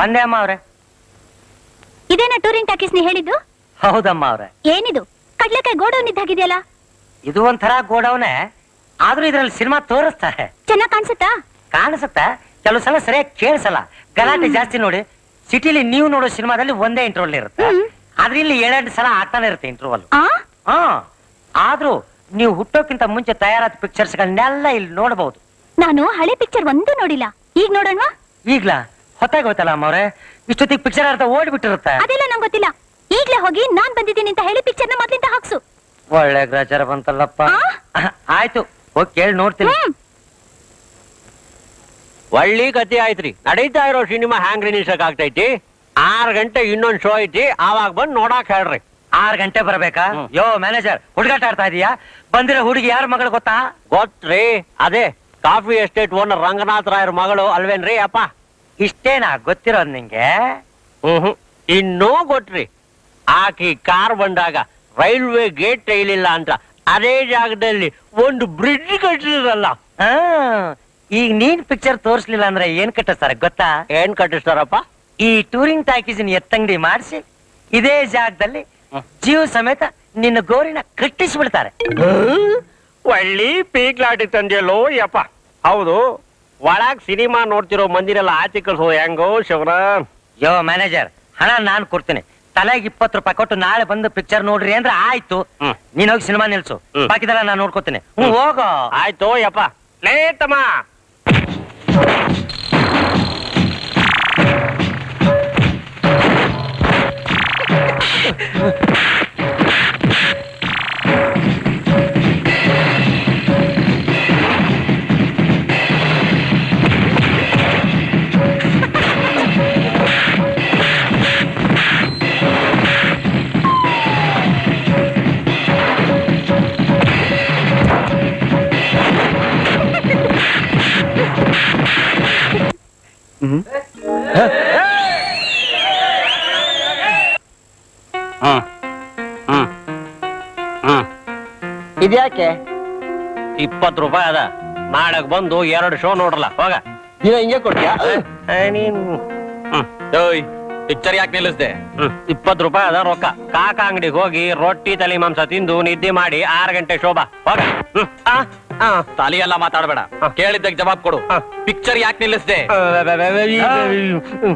ಬಂದೆ ಅಮ್ಮ ಅವ್ರೆ. ಇದೇನಾ ಟೂರಿಂಗ್ ಟಾಕೀಸ್ ನೀ ಹೇಳಿದ್ದು? ಹೌದಮ್ಮ ಅವ್ರೆ. ಏನಿದು ಕಡ್ಲೆಕಾಯಿ ಗೋಡೌನ್ ಇದ್ದಾಗಿದೆಯಲ್ಲ? ಇದು ಒಂಥರ ಗೋಡೌನೆ, ಆದ್ರೂ ಇದ್ರಲ್ಲಿ ಸಿನಿಮಾ ತೋರಿಸ್ತಾರೆ. ಚೆನ್ನಾಗ್ ಕಾಣಿಸುತ್ತಾ? ಕಾಣಿಸುತ್ತೆ, ಕೆಲವು ಸಲ ಸರಿಯಾಗಿ ಕೇಳಿಸಲ್ಲ, ಗಲಾಟೆ ಜಾಸ್ತಿ. ನೋಡಿ, ಸಿಟಿಲಿ ನೀವು ನೋಡೋ ಸಿನಿಮಾದಲ್ಲಿ ಒಂದೇ ಇಂಟರ್ವಲ್ ಇರುತ್ತೆ, ಆದ್ರೆ ಇಲ್ಲಿ 7-8 ಸಲ ಆಗ್ತಾನೆ ಇರುತ್ತೆ ಇಂಟರ್ವಲ್. ಹಾ, ಆದ್ರೂ ನೀವು ಹುಟ್ಟೋಕ್ಕಿಂತ ಮುಂಚೆ ತಯಾರಾದ ಪಿಕ್ಚರ್ಸ್ ಗಳನ್ನೆಲ್ಲ ಇಲ್ಲಿ ನೋಡಬಹುದು. ನಾನು ಹಳೆ ಪಿಕ್ಚರ್ ಒಂದು ನೋಡಿಲ್ಲ, ಈಗ ನೋಡೋಣವಾ? ಈಗ್ಲಾ? ಹೊತ್ತಾಗೋಯ್ತಲ್ಲ ಅಮ್ಮ ಅವ್ರೆ, ಇಷ್ಟೊತ್ತಿಗೆ ಪಿಕ್ಚರ್ ಅರ್ಥ ಓಡ್ಬಿಟ್ಟಿರುತ್ತೆ. ಅದೆಲ್ಲ ನಂಗೆ ಗೊತ್ತಿಲ್ಲ, ಈಗ್ಲೇ ಹೋಗಿ ನಾನ್ ಬಂದಿದ್ದೀನಿ ಅಂತ ಹೇಳಿ ಪಿಕ್ಚರ್ನ ಮೊದ್ಲಿಂದ ಹಾಕ್ಸು. ಒಳ್ಳೆ ಗ್ರಾಚಾರ ಬಂತಲ್ಲಪ್ಪ. ಆಯ್ತು, ಹೋಗಿ ಕೇಳಿ ನೋಡ್ತೀನಿ. ಒಳ್ಳೆ ಕತೆ ಆಯ್ತ್ರಿ. ನಡೀತಾ ಇರೋ ಸಿನಿಮಾ ಹ್ಯಾಂಗ್ ರಿಲೀಸಕ್ ಆಗ್ತೈತಿ? 6 ಗಂಟೆ ಇನ್ನೊಂದ್ ಶೋ ಐತಿ, ಆವಾಗ ಬಂದ್ ನೋಡಾಕ್ ಹೇಳ್ರಿ. 6 ಗಂಟೆ ಬರ್ಬೇಕಾ? ಯೋ ಮ್ಯಾನೇಜರ್, ಹುಡುಗಾಟ ಆಡ್ತಾ ಇದೀಯಾ? ಬಂದಿರೋ ಹುಡುಗಿ ಯಾರ ಮಗಳು ಗೊತ್ತಾ? ಗೊತ್ತ್ರಿ, ಅದೇ ಕಾಫಿ ಎಸ್ಟೇಟ್ ಓನರ್ ರಂಗನಾಥ್ ರಾಯರ್ ಮಗಳು ಅಲ್ವೇನ್ರಿ ಅಪ್ಪ? ಇಷ್ಟೇನಾ ಗೊತ್ತಿರೋದ್ ನಿಂಗೆ? ಇನ್ನೂ ಗೊತ್ತ್ರಿ, ಆಕಿ ಕಾರ್ ಬಂದಾಗ ರೈಲ್ವೆ ಗೇಟ್ ತೆಗಿಲಿಲ್ಲ ಅಂತ ಅದೇ ಜಾಗದಲ್ಲಿ ಒಂದು ಬ್ರಿಡ್ಜ್ ಕಟ್ಟಿದ್ರಲ್ಲ. ಈಗ ನೀನ್ ಪಿಕ್ಚರ್ ತೋರ್ಸ್ಲಿಲ್ಲ ಅಂದ್ರೆ ಏನ್ ಕಟ್ಟಿಸ್ತಾರೆ ಗೊತ್ತಾ? ಏನ್ ಕಟ್ಟಿಸ್ತಾರಪ್ಪ? ಈ ಟೂರಿಂಗ್ ಟಾಕೀಸಿನ ಎತ್ತಂಗಡಿ ಮಾಡಿಸಿ ಇದೇ ಜಾಗದಲ್ಲಿ ಜೀವ ಸಮೇತ ನಿನ್ನ ಗೋರಿನ ಕಟ್ಟಿಸ್ಬಿಡ್ತಾರೆ. ಒಳ್ಳಿ ಪೀಕ್ಲಾಟಿ ತಂದೆಯಲ್ಲೋ ಯಪ್ಪ. ಹೌದು, ಒಳಗ್ ಸಿನಿಮಾ ನೋಡ್ತಿರೋ ಮಂದಿನೆಲ್ಲ ಆಚೆ ಕಳ್ಸೋ ಹೆಂಗೋ ಶಿವರಾಮ್? ಯೋ ಮ್ಯಾನೇಜರ್, ಹಣ ನಾನ್ ಕೊಡ್ತೀನಿ, ತಲೆಗೆ 20 ರೂಪಾಯಿ ಕೊಟ್ಟು ನಾಳೆ ಬಂದು ಪಿಕ್ಚರ್ ನೋಡ್ರಿ ಅಂದ್ರೆ ಆಯ್ತು. ನೀನ್ ಹೋಗಿ ಸಿನಿಮಾ ನಿಲ್ಸು, ಬಾಕಿದೆಲ್ಲ ನಾನ್ ನೋಡ್ಕೋತೀನಿ. ಹೋಗೋ. ಆಯ್ತು ಯಪ್ಪ. ಲೇ ತಮ್ಮ, ಇದ್ಯಾಕೆ? 20 ರೂಪಾಯಿ ಅದ, ನಾಳೆಗ್ ಬಂದು 2 ಶೋ ನೋಡ್ರಲ್ಲ. ಹೋಗ. ದಿನ ಹಿಂಗೆ ಕೊಡ್ತೀಯಾ? ಪಿಕ್ಚರ್ ಯಾಕೆ ನಿಲ್ಲಿಸ್ದೆ? 20 ರೂಪಾಯಿ ಅದ ರೊಕ್ಕ. ಕಾಕ ಅಂಗಡಿಗೆ ಹೋಗಿ ರೊಟ್ಟಿ ತಲೆ ಮಾಂಸ ತಿಂದು ನಿದ್ದೆ ಮಾಡಿ 6 ಗಂಟೆ ಶೋಭಾ. ಹೋಗ. ತಾಲಿ ಎಲ್ಲ ಮಾತಾಡಬೇಡ, ಕೇಳಿದ್ದಕ್ಕೆ ಜವಾಬ್ ಕೊಡು. ಪಿಕ್ಚರ್ ಯಾಕೆ ನಿಲ್ಲಿಸ್ದೆ?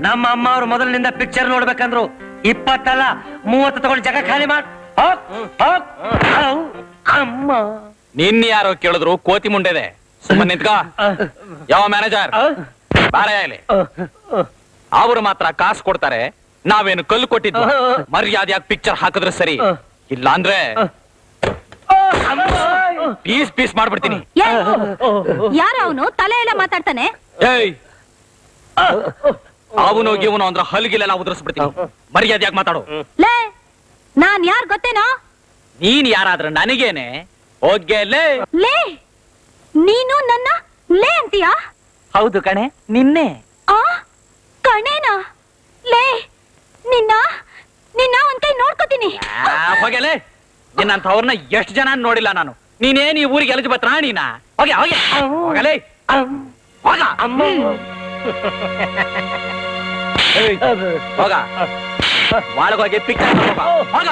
ನಮ್ಮ ಅಮ್ಮ ಅವ್ರು ಮೊದಲಿನಿಂದ ಪಿಕ್ಚರ್ ನೋಡ್ಬೇಕಂದ್ರು 20 ಅಲ್ಲ 30 ತಗೊಂಡು ಜಾಗ ಖಾಲಿ ಮಾಡ್. ಅಮ್ಮ, ನಿನ್ನ ಯಾರೋ ಕೇಳಿದ್ರು ಕೋತಿ ಮುಂಡೆದೆ, ಸುಮ್ಮನೆ ನಿಂತ್ಕ. ಯಾವ ಮ್ಯಾನೇಜರ್ ಬಾರ ಇಲ್ಲಿ. ಅವರು ಮಾತ್ರ ಕಾಸು ಕೊಡ್ತಾರೆ, ನಾವೇನು ಕಲ್ಲು ಕೊಟ್ಟಿದ್ವು. ಮರ್ಯಾದೆಯಾಗಿ ಪಿಕ್ಚರ್ ಹಾಕಿದ್ರೆ ಸರಿ, ಇಲ್ಲ ಅಂದ್ರೆ ಪೀಸ್ ಪೀಸ್ ಮಾಡ್ಬಿಡ್ತೀನಿ. ಯಾರ ಅವನು ತಲೆ ಎಲ್ಲ ಮಾತಾಡ್ತಾನೆ? ಏಯ್, ಅವನು ಇವನು ಅಂದ್ರೆ ಹಲ್ಗಿಲೆಲ್ಲ ಉದುರಿಸ್ಬಿಡ್ತೀನಿ. ಮರ್ಯಾದೆಯಾಗಿ ಮಾತಾಡು. ಲೇ, ನಾನ್ ಯಾರ್ ಗೊತ್ತೇನೋ? ನೀನ್ ಯಾರಾದ್ರ ನನಗೇನೆ? ಹೋಗ್ಗೆ ಲೇ. ಲೇ, ನೀನು ನನ್ನ ಲೇ ಅಂತೀಯಾ? ಹೌದು ಕಣೆ, ನಿನ್ನೆ. ಆ ಕಣೇನಾ? ಲೇ, ನಿನ್ನ ನಿನ್ನ ಒಂದ್ ಕೈ ನೋಡ್ಕೋತೀನಿ. ಹೋಗಲೇ, ನಿನ್ನಂಥವ್ರನ್ನ ಎಷ್ಟು ಜನ ನೋಡಿಲ್ಲ ನಾನು. ನೀನೇನ್ ಈ ಊರಿಗೆ ಎಲಜ್ ಬತ್ರ ನೀನ? ಹೋಗೆ ಹೋಗೆ ಹೋಗಲೇ. ಹೋಗ ಅಮ್ಮ. ಹೋಗ, ಒಳಗೋಗಿ ಪಿಕ್ಚರ್ ಹೋಗ.